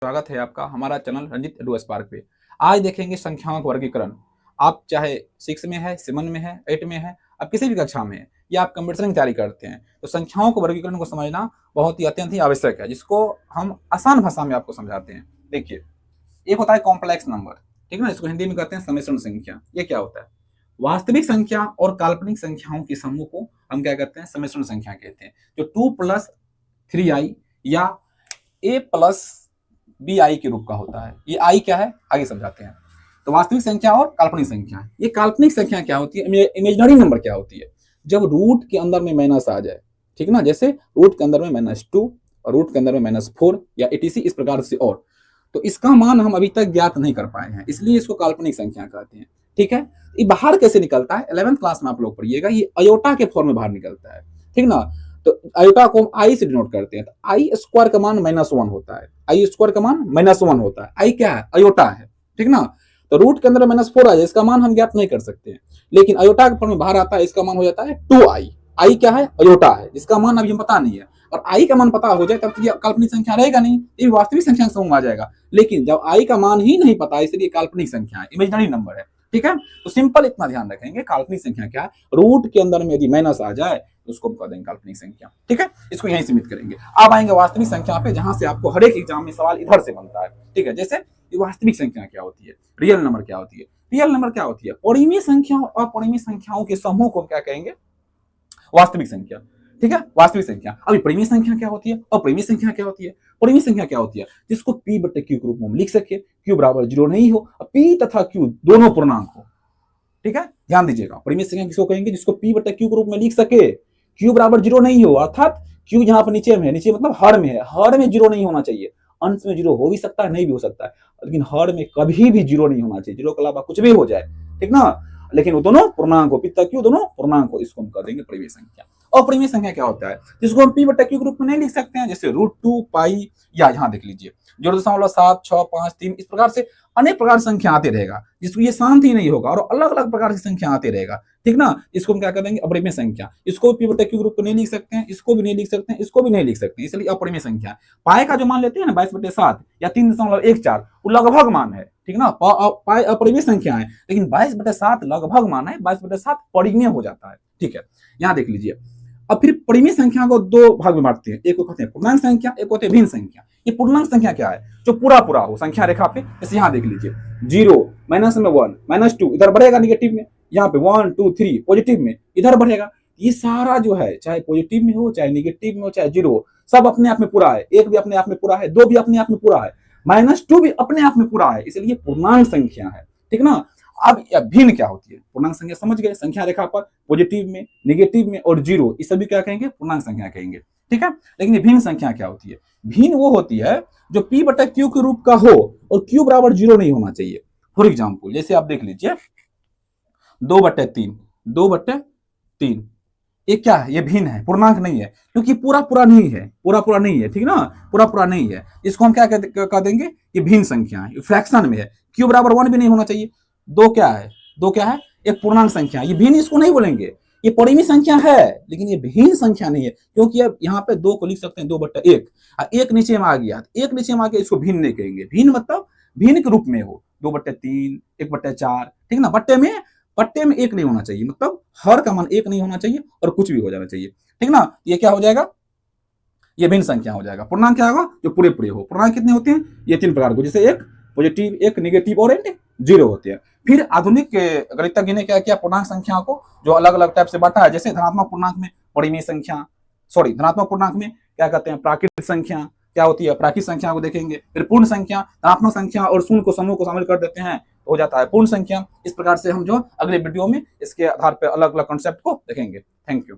स्वागत है आपका हमारा चैनल रंजित एडू स्पार्क पे। आज देखेंगे संख्याओं का वर्गीकरण। आप चाहे 6 में है, 7 में है, 8 में है, आप किसी भी कक्षा में है या आप कंप्यूटर की तैयारी करते हैं, तो संख्याओं के वर्गीकरण को समझना बहुत ही अत्यंत ही आवश्यक है, जिसको हम आसान भाषा में आपको समझाते हैं। देखिए, एक होता है कॉम्प्लेक्स नंबर, ठीक है ना, इसको हिंदी में कहते हैं सम्मिश्रण संख्या। ये क्या होता है? वास्तविक संख्या और काल्पनिक संख्याओं के समूह को हम क्या कहते हैं? सम्मिश्रण संख्या कहते हैं। जो 2 + 3i या a + bi के रूप का होता है। ये i क्या है, आगे समझाते हैं। तो वास्तविक संख्या और काल्पनिक संख्या, ये काल्पनिक संख्या क्या होती है, इमेजिनरी नंबर क्या होती है? जब रूट के अंदर में माइनस आ जाए, ठीक ना, जैसे रूट के अंदर में -2 और रूट के अंदर में -4 या etc इस प्रकार से। और तो इसका मान हम अभी तक ज्ञात नहीं कर पाए हैं, इसलिए इसको काल्पनिक संख्या कहते हैं। ठीक है, ये बाहर कैसे निकलता है? 11th क्लास में आप लोग पढ़िएगा, ये अयोटा के फॉर्म में बाहर निकलता है, ठीक ना। तो अयोटा को हम आई से डिनोट करते हैं, तो आई स्क्वायर का मान -1 होता है। आई स्क्वायर का मान -1 होता है। आई क्या है? अयोटा है, ठीक ना। तो रूट के अंदर -4 आ जाए, इसका मान हम ज्ञात नहीं कर सकते हैं, लेकिन अयोटा के फॉर्म में बाहर आता है, इसका मान हो जाता है 2i। आई क्या है? अयोटा है, जिसका मान अभी हम पता नहीं है। और आई का मान पता हो जाए तब तो ये काल्पनिक संख्या रहेगा नहीं, ये वास्तविक संख्या के समूह आ जाएगा। लेकिन जब आई का मान ही नहीं पता, इसलिए काल्पनिक संख्या है, इमेजिनरी नंबर है। ठीक है, तो सिंपल इतना ध्यान रखेंगे, काल्पनिक संख्या क्या है? रूट के अंदर में यदि माइनस आ जाए तो उसको हम कह देंगे काल्पनिक संख्या। ठीक है, इसको यहीं सीमित करेंगे। अब आएंगे वास्तविक संख्या पे, जहां से आपको हर एक एग्जाम में सवाल इधर से बनता है। ठीक है, जैसे वास्तविक संख्या क्या होती है, रियल नंबर क्या होती है? रियल नंबर क्या होती है? परिमेय संख्या और अपरिमेय संख्याओं के समूह को क्या कहेंगे? वास्तविक संख्या। ठीक है, वास्तविक संख्या। अभी परिमेय संख्या क्या होती है, अपरिमेय संख्या क्या होती है? परिमेय संख्या क्या होती है? जिसको p/q के रूप में हम लिख सके, q बराबर 0 नहीं हो, p तथा q दोनों पूर्णांक हो। ठीक है, ध्यान दीजिएगा, परिमेय संख्या किसको कहेंगे? जिसको p/q के रूप में लिख सके, q बराबर 0 नहीं हो, अर्थात q यहाँ पर नीचे में है, नीचे मतलब हर में है, हर में 0 नहीं होना चाहिए। अंश में 0 हो भी सकता है, नहीं भी हो सकता है, लेकिन हर में कभी भी 0 नहीं होना चाहिए। 0 के अलावा कुछ भी हो जाए, ठीक ना, लेकिन वो दोनों पूर्णांक हो, p तथा q दोनों पूर्णांक हो, इसको हम कर देंगे परिमेय संख्या। अपरिमेय संख्या क्या होता है? जिसको हम p/q के रूप में नहीं लिख सकते हैं, जैसे √2 पाई, या यहाँ देख लीजिए 0.7, 6, 5, 3, इस प्रकार से अनेक प्रकार की संख्या आते रहेगा, जिसको ये शांत ही नहीं होगा और अलग अलग प्रकार की संख्या आते रहेगा। ठीक ना, इसको हम क्या कर देंगे? अपरिमेय संख्या। इसको p/q के रूप में नहीं लिख सकते हैं, इसको भी नहीं लिख सकते हैं, इसको भी नहीं लिख सकते हैं, इसलिए अपरिमेय संख्या। पाई का जो मान लेते हैं ना 22/7 या 3.14, वो लगभग मान है, ठीक ना। पाई अपरिमेय संख्या है, लेकिन 22/7 लगभग मान है, 22/7 परिमेय हो जाता है। ठीक है, यहाँ देख लीजिए। अब फिर परिमेय संख्या को दो भाग में बांटते हैं, एक को कहते हैं पूर्णांक संख्या, एक होते हैं भिन्न संख्या। ये पूर्णांक संख्या क्या है? जो पूरा पूरा हो संख्या रेखा पे, जैसे यहाँ देख लीजिए 0, -1, -2 इधर बढ़ेगा नेगेटिव में, यहाँ पे 1, 2, 3 पॉजिटिव में इधर बढ़ेगा। ये सारा जो है, चाहे पॉजिटिव में हो, चाहे नेगेटिव में हो, चाहे 0 हो, सब अपने आप में पूरा है। 1 भी अपने आप में पूरा है, 2 भी अपने आप में पूरा है, -2 भी अपने आप में पूरा है, इसलिए पूर्णांक संख्या है। ठीक ना। अब भिन्न क्या होती है? पूर्णांक संख्या समझ गए, संख्या रेखा पर पॉजिटिव में, नेगेटिव में और 0, इस सभी क्या कहेंगे? पूर्णांक संख्या कहेंगे। ठीक है, लेकिन ये भिन्न संख्या क्या होती है? भिन्न वो होती है जो p/q के रूप का हो और q बराबर 0 नहीं होना चाहिए। फॉर एग्जाम्पल, जैसे आप देख लीजिए 2/3, 2/3, ये क्या है? ये भिन्न है, पूर्णांक नहीं है, क्योंकि पूरा पूरा नहीं है, पूरा पूरा नहीं है, ठीक ना, पूरा पूरा नहीं है। इसको हम क्या कह देंगे? ये भिन्न संख्या है, फ्रैक्शन में है। q बराबर 1 भी नहीं होना चाहिए। 2 क्या है? 2 क्या है? एक पूर्णांक संख्या। ये भिन्न इसको नहीं बोलेंगे, ये परिमेय संख्या है, लेकिन ये भिन्न संख्या नहीं है, क्योंकि अब यहाँ पे 2 को लिख सकते हैं 2/1, एक नीचे में आ गया, एक नीचे में आ गया, इसको भिन्न नहीं कहेंगे। भिन्न मतलब भिन्न के रूप में हो, 2/3, 1/4, ठीक ना। बट्टे में 1 नहीं होना चाहिए, मतलब हर का मान 1 नहीं होना चाहिए और कुछ भी हो जाना चाहिए, ठीक ना। ये क्या हो जाएगा? ये भिन्न संख्या हो जाएगा। पूर्णांक क्या होगा? जो पूरे पूरे हो। पूर्णांक कितने होते हैं? ये 3 प्रकार को, जैसे एक पॉजिटिव, एक नेगेटिव और एक 0 होते हैं। फिर आधुनिक गणितज्ञ ने क्या किया? पूर्णांक संख्या को जो अलग अलग टाइप से बांटा है, जैसे धनात्मक पूर्णांक में परिमेय संख्या, धनात्मक पूर्णांक में क्या कहते हैं? प्राकृत संख्या क्या होती है? प्राकृत संख्या को देखेंगे। फिर पूर्ण संख्या, धनात्मक संख्या और शून्य को समूह को शामिल कर देते हैं, हो जाता है पूर्ण संख्या। इस प्रकार से हम जो अगले वीडियो में इसके आधार पर अलग अलग कॉन्सेप्ट को देखेंगे। Thank you.